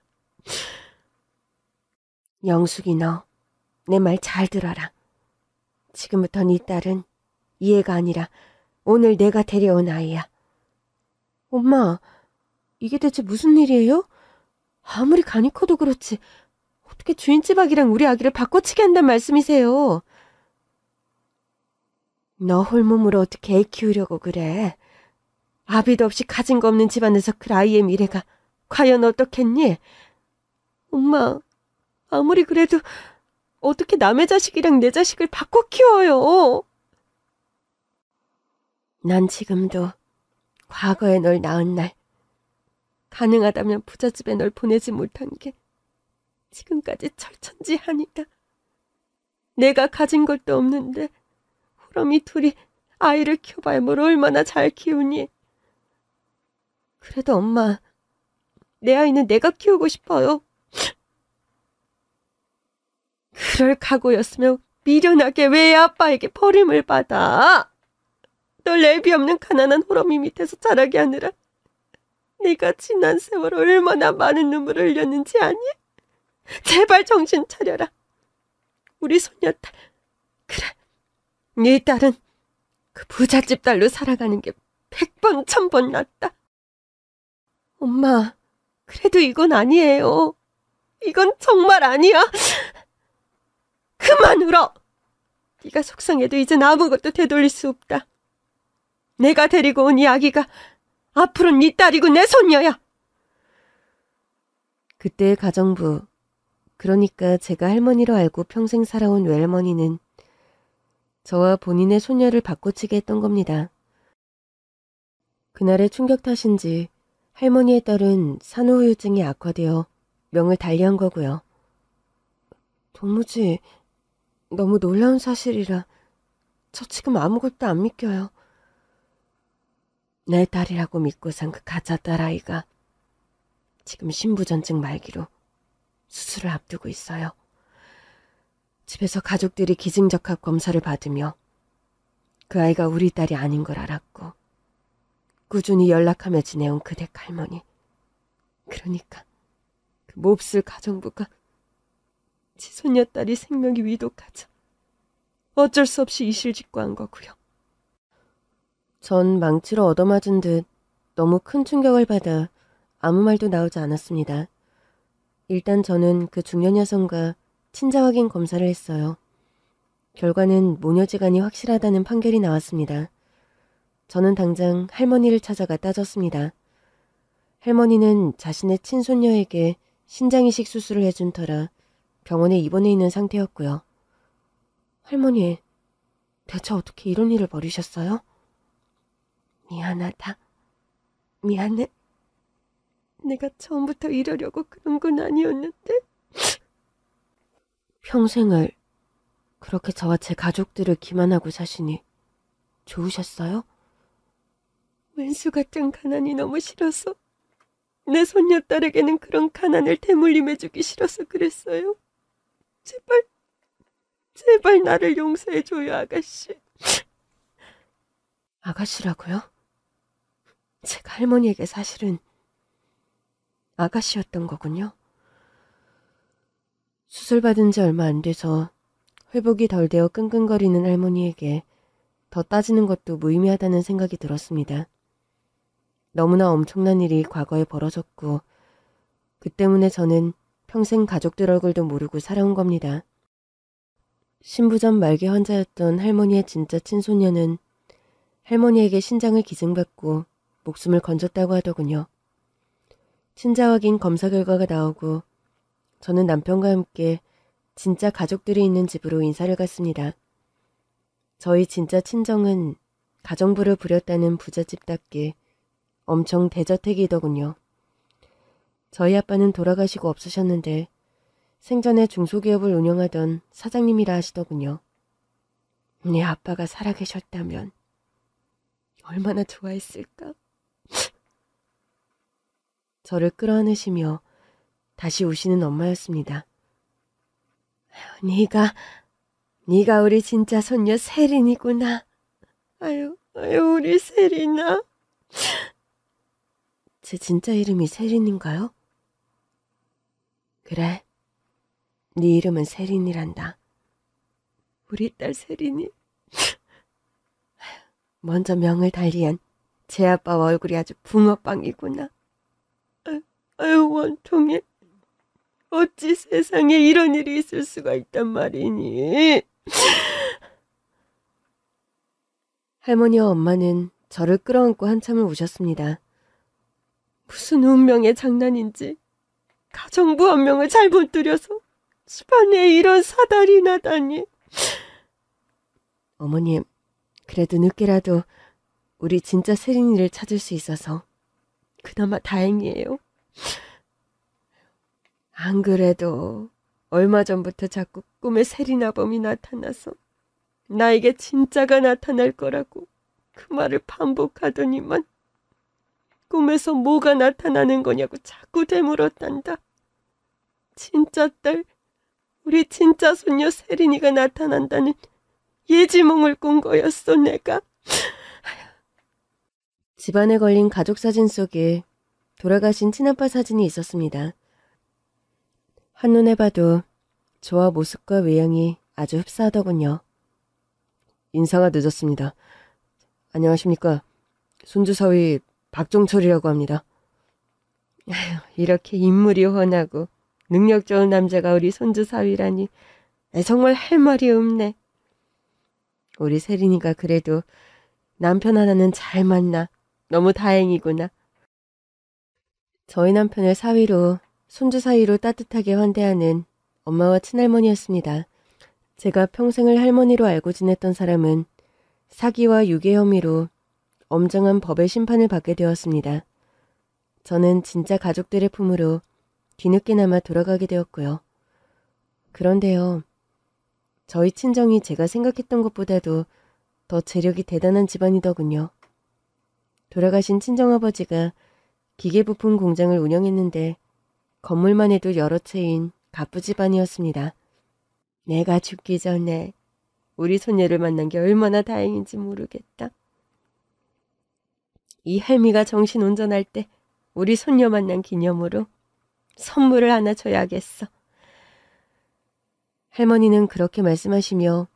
영숙이, 너 내 말 잘 들어라. 지금부터 네 딸은 이 애가 아니라 오늘 내가 데려온 아이야. 엄마, 이게 대체 무슨 일이에요? 아무리 간이 커도 그렇지 어떻게 주인집 아기랑 우리 아기를 바꿔치기 한단 말씀이세요? 너 홀몸으로 어떻게 애 키우려고 그래? 아비도 없이 가진 거 없는 집안에서 그 아이의 미래가 과연 어떻겠니? 엄마, 아무리 그래도 어떻게 남의 자식이랑 내 자식을 바꿔 키워요? 난 지금도 과거에 널 낳은 날 가능하다면 부잣집에 널 보내지 못한 게 지금까지 철천지한이다. 내가 가진 것도 없는데 호럼이 둘이 아이를 키워봐야 뭘 얼마나 잘 키우니. 그래도 엄마, 내 아이는 내가 키우고 싶어요. 그럴 각오였으면 미련하게 왜 아빠에게 버림을 받아? 널 애비 없는 가난한 호럼이 밑에서 자라게 하느라 네가 지난 세월 얼마나 많은 눈물을 흘렸는지 아니? 제발 정신 차려라. 우리 손녀딸, 그래, 네 딸은 그 부잣집 딸로 살아가는 게 100번 1000번 낫다. 엄마, 그래도 이건 아니에요. 이건 정말 아니야. 그만 울어. 네가 속상해도 이젠 아무것도 되돌릴 수 없다. 내가 데리고 온 이 아기가 앞으로는 네 딸이고 내 손녀야. 그때의 가정부, 그러니까 제가 할머니로 알고 평생 살아온 외할머니는 저와 본인의 손녀를 바꿔치기 했던 겁니다. 그날의 충격 탓인지 할머니의 딸은 산후우울증이 악화되어 명을 달리한 거고요. 도무지 너무 놀라운 사실이라 저 지금 아무것도 안 믿겨요. 내 딸이라고 믿고 산 그 가짜 딸아이가 지금 신부전증 말기로 수술을 앞두고 있어요. 집에서 가족들이 기증적합 검사를 받으며 그 아이가 우리 딸이 아닌 걸 알았고 꾸준히 연락하며 지내온 그 댁 할머니, 그러니까 그 몹쓸 가정부가 지 손녀딸이 생명이 위독하자 어쩔 수 없이 이실직고 한 거고요. 전 망치로 얻어맞은 듯 너무 큰 충격을 받아 아무 말도 나오지 않았습니다. 일단 저는 그 중년 여성과 친자 확인 검사를 했어요. 결과는 모녀지간이 확실하다는 판결이 나왔습니다. 저는 당장 할머니를 찾아가 따졌습니다. 할머니는 자신의 친손녀에게 신장이식 수술을 해준 터라 병원에 입원해 있는 상태였고요. 할머니, 대체 어떻게 이런 일을 벌이셨어요? 미안하다. 미안해. 내가 처음부터 이러려고 그런 건 아니었는데. 평생을 그렇게 저와 제 가족들을 기만하고 사시니 좋으셨어요? 왼수 같은 가난이 너무 싫어서 내 손녀딸에게는 그런 가난을 대물림해주기 싫어서 그랬어요. 제발, 제발 나를 용서해줘요, 아가씨. 아가씨라고요? 제가 할머니에게 사실은 아가씨였던 거군요. 수술받은 지 얼마 안 돼서 회복이 덜 되어 끙끙거리는 할머니에게 더 따지는 것도 무의미하다는 생각이 들었습니다. 너무나 엄청난 일이 과거에 벌어졌고 그 때문에 저는 평생 가족들 얼굴도 모르고 살아온 겁니다. 신부전 말기 환자였던 할머니의 진짜 친손녀는 할머니에게 신장을 기증받고 목숨을 건졌다고 하더군요. 친자 확인 검사 결과가 나오고 저는 남편과 함께 진짜 가족들이 있는 집으로 인사를 갔습니다. 저희 진짜 친정은 가정부를 부렸다는 부잣집답게 엄청 대저택이더군요. 저희 아빠는 돌아가시고 없으셨는데 생전에 중소기업을 운영하던 사장님이라 하시더군요. 네 아빠가 살아계셨다면 얼마나 좋아했을까? 저를 끌어안으시며 다시 우시는 엄마였습니다. 네가 우리 진짜 손녀 세린이구나. 아유, 우리 세린아. 제 진짜 이름이 세린인가요? 그래, 네 이름은 세린이란다. 우리 딸 세린이. 먼저 명을 달리한 제 아빠 얼굴이 아주 붕어빵이구나. 아유, 원통해. 어찌 세상에 이런 일이 있을 수가 있단 말이니. 할머니와 엄마는 저를 끌어안고 한참을 우셨습니다. 무슨 운명의 장난인지 가정부 한 명을 잘못 들여서 집안에 이런 사달이 나다니. 어머님, 그래도 늦게라도 우리 진짜 세린이를 찾을 수 있어서 그나마 다행이에요. 안 그래도 얼마 전부터 자꾸 꿈에 세리나범이 나타나서 나에게 진짜가 나타날 거라고 그 말을 반복하더니만 꿈에서 뭐가 나타나는 거냐고 자꾸 되물었단다. 진짜 딸, 우리 진짜 손녀 세린이가 나타난다는 예지몽을 꾼 거였어, 내가. 집안에 걸린 가족 사진 속에 돌아가신 친아빠 사진이 있었습니다. 한눈에 봐도 저와 모습과 외양이 아주 흡사하더군요. 인사가 늦었습니다. 안녕하십니까. 손주사위 박종철이라고 합니다. 이렇게 인물이 훤하고 능력 좋은 남자가 우리 손주사위라니 정말 할 말이 없네. 우리 세린이가 그래도 남편 하나는 잘 만나 너무 다행이구나. 저희 남편을 사위로 손주 사이로 따뜻하게 환대하는 엄마와 친할머니였습니다. 제가 평생을 할머니로 알고 지냈던 사람은 사기와 유괴 혐의로 엄정한 법의 심판을 받게 되었습니다. 저는 진짜 가족들의 품으로 뒤늦게나마 돌아가게 되었고요. 그런데요, 저희 친정이 제가 생각했던 것보다도 더 재력이 대단한 집안이더군요. 돌아가신 친정아버지가 기계부품 공장을 운영했는데 건물만 해도 여러 채인 갑부 집안이었습니다. 내가 죽기 전에 우리 손녀를 만난 게 얼마나 다행인지 모르겠다. 이 할미가 정신 온전할 때 우리 손녀 만난 기념으로 선물을 하나 줘야겠어. 할머니는 그렇게 말씀하시며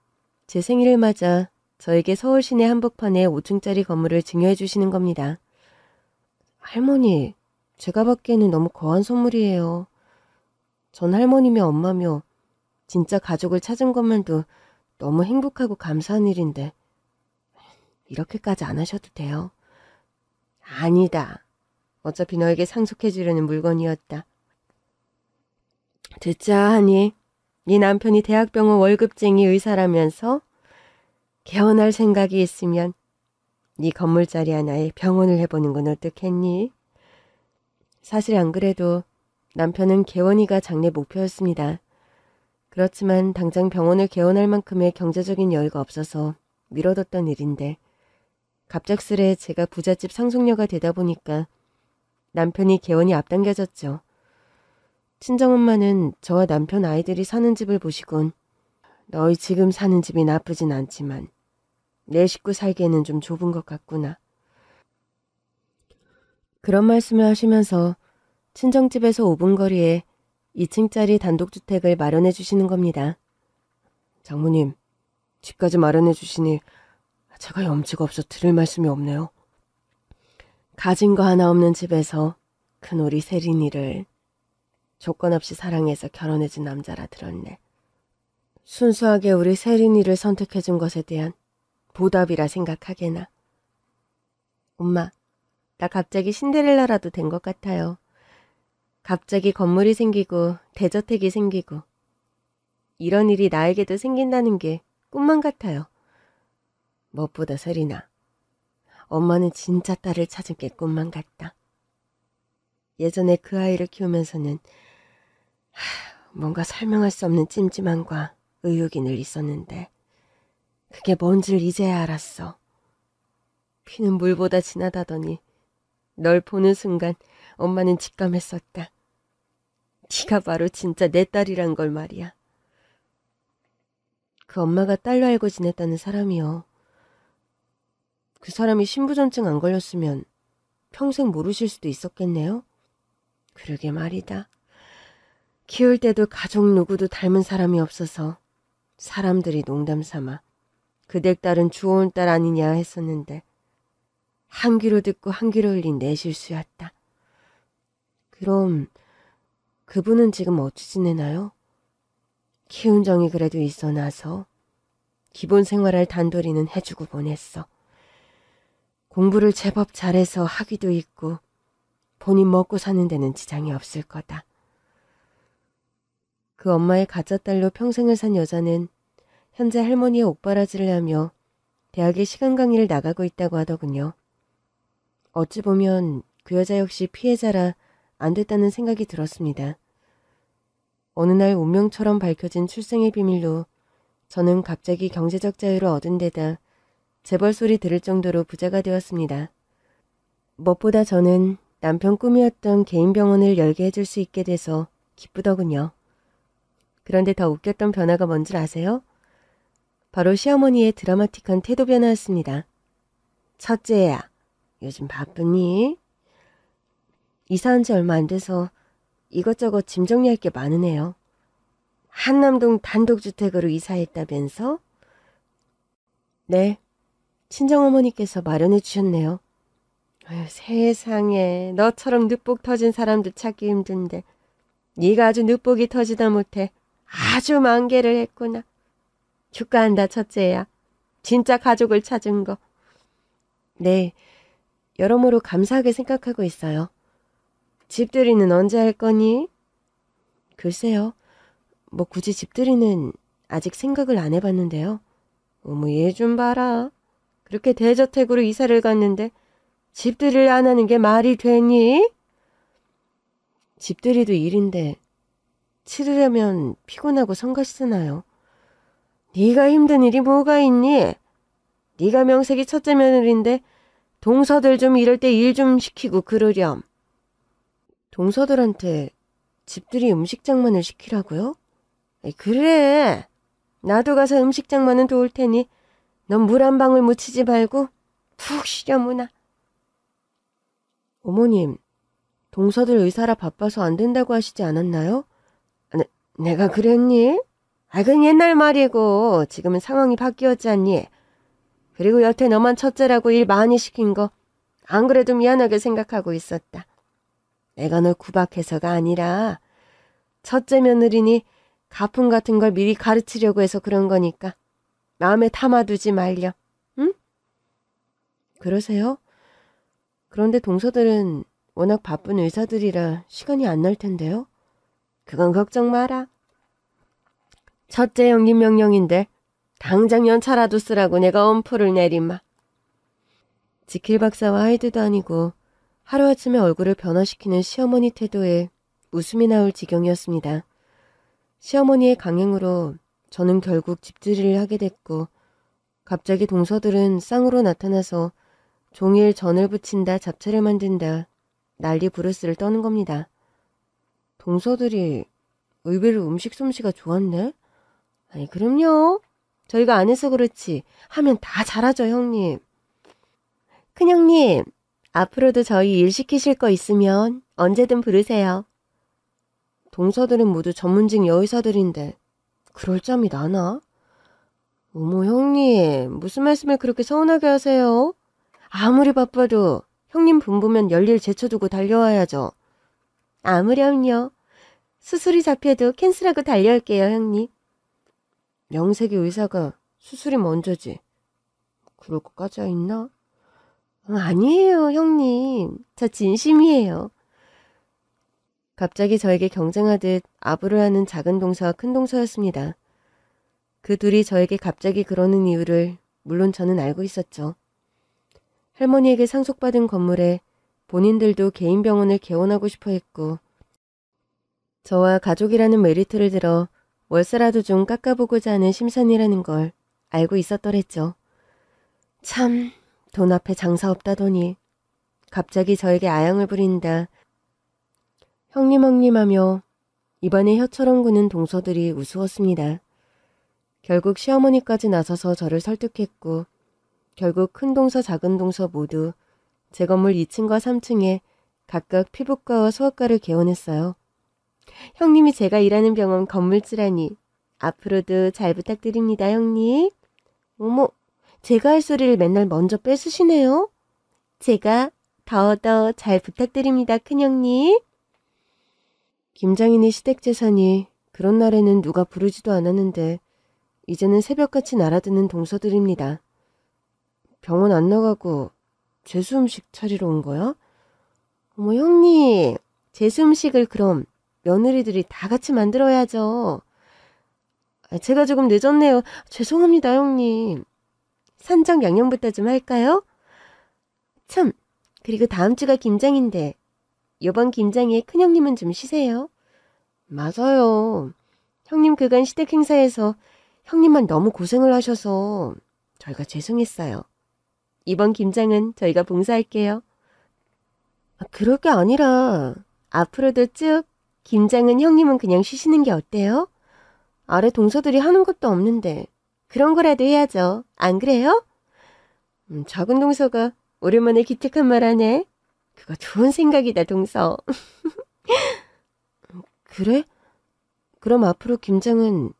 제 생일을 맞아 저에게 서울 시내 한복판에 5층짜리 건물을 증여해 주시는 겁니다. 할머니, 제가 받기에는 너무 거한 선물이에요. 전 할머니며 엄마며 진짜 가족을 찾은 것만도 너무 행복하고 감사한 일인데. 이렇게까지 안 하셔도 돼요. 아니다. 어차피 너에게 상속해주려는 물건이었다. 듣자 하니 네 남편이 대학병원 월급쟁이 의사라면서 개원할 생각이 있으면 네 건물자리 하나에 병원을 해보는 건 어떻겠니? 사실 안 그래도 남편은 개원이가 장래 목표였습니다. 그렇지만 당장 병원을 개원할 만큼의 경제적인 여유가 없어서 미뤄뒀던 일인데 갑작스레 제가 부잣집 상속녀가 되다 보니까 남편이 개원이 앞당겨졌죠. 친정엄마는 저와 남편 아이들이 사는 집을 보시곤 너희 지금 사는 집이 나쁘진 않지만 내 식구 살기에는 좀 좁은 것 같구나. 그런 말씀을 하시면서 친정집에서 5분 거리에 2층짜리 단독주택을 마련해 주시는 겁니다. 장모님, 집까지 마련해 주시니 제가 염치가 없어 드릴 말씀이 없네요. 가진 거 하나 없는 집에서 큰 우리 세린이를 조건 없이 사랑해서 결혼해준 남자라 들었네. 순수하게 우리 세린이를 선택해준 것에 대한 보답이라 생각하게나. 엄마, 나 갑자기 신데렐라라도 된 것 같아요. 갑자기 건물이 생기고 대저택이 생기고 이런 일이 나에게도 생긴다는 게 꿈만 같아요. 무엇보다 세린아, 엄마는 진짜 딸을 찾은 게 꿈만 같다. 예전에 그 아이를 키우면서는 뭔가 설명할 수 없는 찜찜함과 의욕이 늘 있었는데 그게 뭔지를 이제야 알았어. 피는 물보다 진하다더니 널 보는 순간 엄마는 직감했었다. 네가 바로 진짜 내 딸이란 걸 말이야. 그 엄마가 딸로 알고 지냈다는 사람이요. 그 사람이 신부전증 안 걸렸으면 평생 모르실 수도 있었겠네요. 그러게 말이다. 키울 때도 가족 누구도 닮은 사람이 없어서 사람들이 농담 삼아 그댁 딸은 주워온 딸 아니냐 했었는데 한 귀로 듣고 한 귀로 흘린 내 실수였다. 그럼 그분은 지금 어찌 지내나요? 키운 정이 그래도 있어 나서 기본 생활할 단도리는 해주고 보냈어. 공부를 제법 잘해서 학위도 있고 본인 먹고 사는 데는 지장이 없을 거다. 그 엄마의 가짜딸로 평생을 산 여자는 현재 할머니의 옥바라지를 하며 대학에 시간 강의를 나가고 있다고 하더군요. 어찌 보면 그 여자 역시 피해자라 안 됐다는 생각이 들었습니다. 어느 날 운명처럼 밝혀진 출생의 비밀로 저는 갑자기 경제적 자유를 얻은 데다 재벌 소리 들을 정도로 부자가 되었습니다. 무엇보다 저는 남편 꿈이었던 개인 병원을 열게 해줄 수 있게 돼서 기쁘더군요. 그런데 더 웃겼던 변화가 뭔 줄 아세요? 바로 시어머니의 드라마틱한 태도 변화였습니다. 첫째야, 요즘 바쁘니? 이사한 지 얼마 안 돼서 이것저것 짐 정리할 게 많으네요. 한남동 단독주택으로 이사했다면서? 네, 친정어머니께서 마련해 주셨네요. 아유, 세상에, 너처럼 늦복 터진 사람도 찾기 힘든데 네가 아주 늦복이 터지다 못해 아주 만개를 했구나. 축하한다, 첫째야. 진짜 가족을 찾은 거. 네, 여러모로 감사하게 생각하고 있어요. 집들이는 언제 할 거니? 글쎄요. 뭐 굳이 집들이는 아직 생각을 안 해봤는데요. 어머, 얘 좀 봐라. 그렇게 대저택으로 이사를 갔는데 집들이를 안 하는 게 말이 되니? 집들이도 일인데 치르려면 피곤하고 성가시 쓰나요? 네가 힘든 일이 뭐가 있니? 네가 명색이 첫째 며느리인데 동서들 좀 이럴 때 일 좀 시키고 그러렴. 동서들한테 집들이 음식장만을 시키라고요? 그래. 나도 가서 음식장만은 도울 테니 넌 물 한 방울 묻히지 말고 푹 쉬려무나. 어머님, 동서들 의사라 바빠서 안 된다고 하시지 않았나요? 내가 그랬니? 그건 옛날 말이고 지금은 상황이 바뀌었지 않니? 그리고 여태 너만 첫째라고 일 많이 시킨 거 안 그래도 미안하게 생각하고 있었다. 내가 널 구박해서가 아니라 첫째 며느리니 가품 같은 걸 미리 가르치려고 해서 그런 거니까 마음에 담아두지 말려. 응? 그러세요? 그런데 동서들은 워낙 바쁜 의사들이라 시간이 안 날 텐데요. 그건 걱정 마라. 첫째 형님 명령인데 당장 연차라도 쓰라고 내가 엄포를 내리마. 지킬 박사와 하이드도 아니고 하루아침에 얼굴을 변화시키는 시어머니 태도에 웃음이 나올 지경이었습니다. 시어머니의 강행으로 저는 결국 집들이를 하게 됐고 갑자기 동서들은 쌍으로 나타나서 종일 전을 부친다 잡채를 만든다 난리 부르스를 떠는 겁니다. 동서들이 의외로 음식 솜씨가 좋았네? 아니 그럼요. 저희가 안 해서 그렇지 하면 다 잘하죠 형님. 큰형님 앞으로도 저희 일 시키실 거 있으면 언제든 부르세요. 동서들은 모두 전문직 여의사들인데 그럴 짬이 나나? 어머 형님 무슨 말씀을 그렇게 서운하게 하세요? 아무리 바빠도 형님 분부면 열일 제쳐두고 달려와야죠. 아무렴요. 수술이 잡혀도 캔슬하고 달려올게요 형님. 명색이 의사가 수술이 먼저지. 그럴 것까지야 있나? 아니에요 형님. 저 진심이에요. 갑자기 저에게 경쟁하듯 아부를 하는 작은 동서와 큰 동서였습니다. 그 둘이 저에게 갑자기 그러는 이유를 물론 저는 알고 있었죠. 할머니에게 상속받은 건물에 본인들도 개인 병원을 개원하고 싶어 했고 저와 가족이라는 메리트를 들어 월세라도 좀 깎아보고자 하는 심산이라는 걸 알고 있었더랬죠. 참 돈 앞에 장사 없다더니 갑자기 저에게 아양을 부린다. 형님 하며 입안에 혀처럼 구는 동서들이 우스웠습니다. 결국 시어머니까지 나서서 저를 설득했고 결국 큰 동서 작은 동서 모두 제 건물 2층과 3층에 각각 피부과와 소아과를 개원했어요. 형님이 제가 일하는 병원 건물주라니 앞으로도 잘 부탁드립니다 형님. 어머 제가 할 소리를 맨날 먼저 뺏으시네요. 제가 더 잘 부탁드립니다 큰형님. 김장인의 시댁재산이 그런 날에는 누가 부르지도 않았는데 이제는 새벽같이 날아드는 동서들입니다. 병원 안 나가고 재수 음식 차리러 온 거야? 어머 형님 재수 음식을 그럼 며느리들이 다 같이 만들어야죠. 제가 조금 늦었네요. 죄송합니다 형님. 산적 양념부터 좀 할까요? 참 그리고 다음 주가 김장인데 요번 김장에 큰형님은 좀 쉬세요. 맞아요. 형님 그간 시댁 행사에서 형님만 너무 고생을 하셔서 저희가 죄송했어요. 이번 김장은 저희가 봉사할게요. 그럴 게 아니라 앞으로도 쭉 김장은 형님은 그냥 쉬시는 게 어때요? 아래 동서들이 하는 것도 없는데 그런 거라도 해야죠. 안 그래요? 작은 동서가 오랜만에 기특한 말 하네. 그거 좋은 생각이다 동서. 그래? 그럼 앞으로 김장은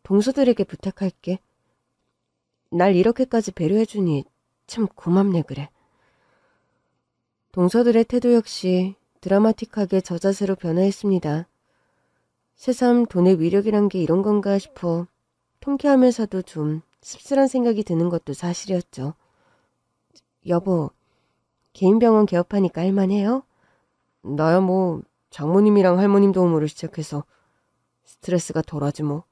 동서들에게 부탁할게. 날 이렇게까지 배려해주니 참 고맙네 그래. 동서들의 태도 역시 드라마틱하게 저자세로 변화했습니다. 새삼 돈의 위력이란 게 이런 건가 싶어 통쾌하면서도 좀 씁쓸한 생각이 드는 것도 사실이었죠. 여보, 개인 병원 개업하니까 할만해요? 나야 뭐 장모님이랑 할머님 도움으로 시작해서 스트레스가 덜하지 뭐.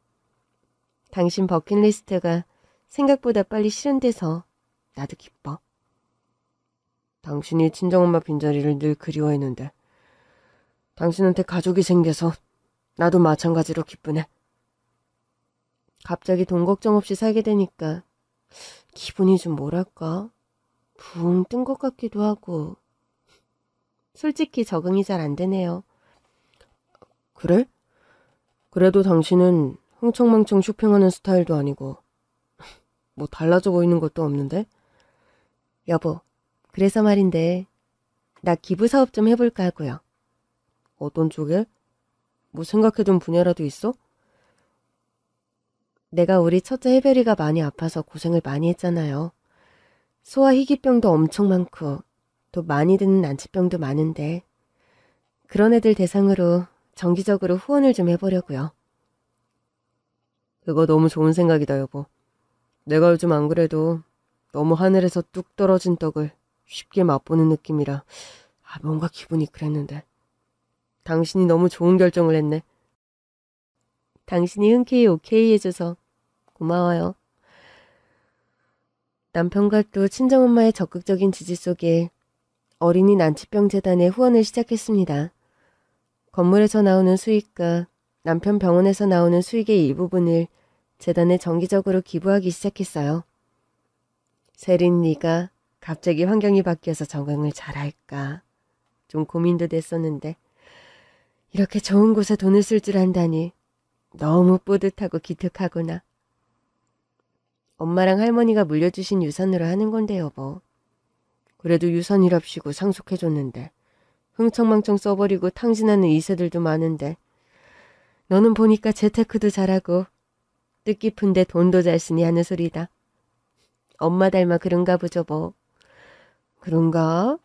당신 버킷리스트가 생각보다 빨리 실현돼서 나도 기뻐. 당신이 친정엄마 빈자리를 늘 그리워했는데 당신한테 가족이 생겨서 나도 마찬가지로 기쁘네. 갑자기 돈 걱정 없이 살게 되니까 기분이 좀 뭐랄까 붕 뜬 것 같기도 하고 솔직히 적응이 잘 안 되네요. 그래? 그래도 당신은 흥청망청 쇼핑하는 스타일도 아니고 뭐 달라져 보이는 것도 없는데? 여보, 그래서 말인데 나 기부사업 좀 해볼까 하고요. 어떤 쪽에? 뭐 생각해둔 분야라도 있어? 내가 우리 첫째 해별이가 많이 아파서 고생을 많이 했잖아요. 소아 희귀병도 엄청 많고 또 많이 드는 난치병도 많은데 그런 애들 대상으로 정기적으로 후원을 좀 해보려고요. 그거 너무 좋은 생각이다 여보. 내가 요즘 안 그래도 너무 하늘에서 뚝 떨어진 떡을 쉽게 맛보는 느낌이라 뭔가 기분이 그랬는데. 당신이 너무 좋은 결정을 했네. 당신이 흔쾌히 오케이 해줘서 고마워요. 남편과 또 친정엄마의 적극적인 지지 속에 어린이 난치병 재단에 후원을 시작했습니다. 건물에서 나오는 수익과 남편 병원에서 나오는 수익의 일부분을 재단에 정기적으로 기부하기 시작했어요. 세린 네가 갑자기 환경이 바뀌어서 적응을 잘할까 좀 고민도 됐었는데 이렇게 좋은 곳에 돈을 쓸 줄 안다니 너무 뿌듯하고 기특하구나. 엄마랑 할머니가 물려주신 유산으로 하는 건데 여보. 그래도 유산이랍시고 상속해줬는데 흥청망청 써버리고 탕진하는 2세들도 많은데 너는 보니까 재테크도 잘하고 뜻깊은데 돈도 잘 쓰니 하는 소리다. 엄마 닮아 그런가 보죠 뭐. 그런가?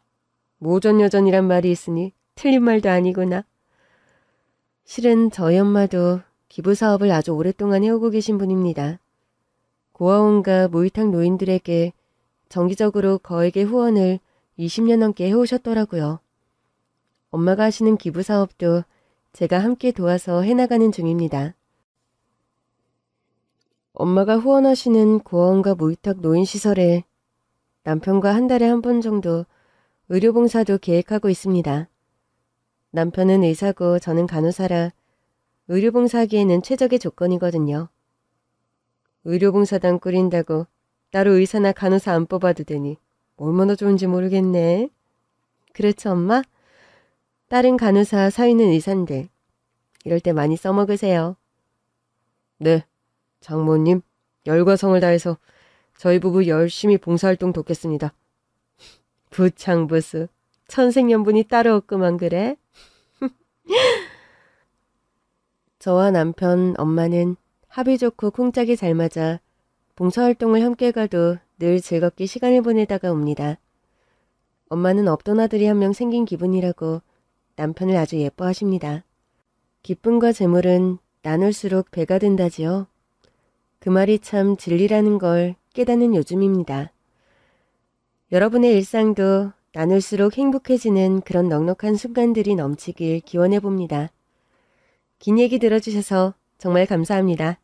모전여전이란 말이 있으니 틀린 말도 아니구나. 실은 저희 엄마도 기부사업을 아주 오랫동안 해오고 계신 분입니다. 고아원과 무위탁 노인들에게 정기적으로 거액의 후원을 20년 넘게 해오셨더라고요. 엄마가 하시는 기부사업도 제가 함께 도와서 해나가는 중입니다. 엄마가 후원하시는 고아원과 무위탁 노인시설에 남편과 한 달에 한 번 정도 의료봉사도 계획하고 있습니다. 남편은 의사고 저는 간호사라 의료봉사하기에는 최적의 조건이거든요. 의료봉사단 꾸린다고 따로 의사나 간호사 안 뽑아도 되니 얼마나 좋은지 모르겠네. 그렇죠 엄마? 딸은 간호사, 사위는 의사인데 이럴 때 많이 써먹으세요. 네, 장모님 열과 성을 다해서 저희 부부 열심히 봉사활동 돕겠습니다. 부창부수 천생연분이 따로 없구만 그래? 저와 남편, 엄마는 합이 좋고 쿵짝이 잘 맞아 봉사활동을 함께 가도 늘 즐겁게 시간을 보내다가 옵니다. 엄마는 없던 아들이 한 명 생긴 기분이라고 남편을 아주 예뻐하십니다. 기쁨과 재물은 나눌수록 배가 된다지요. 그 말이 참 진리라는 걸 깨닫는 요즘입니다. 여러분의 일상도 나눌수록 행복해지는 그런 넉넉한 순간들이 넘치길 기원해봅니다. 긴 얘기 들어주셔서 정말 감사합니다.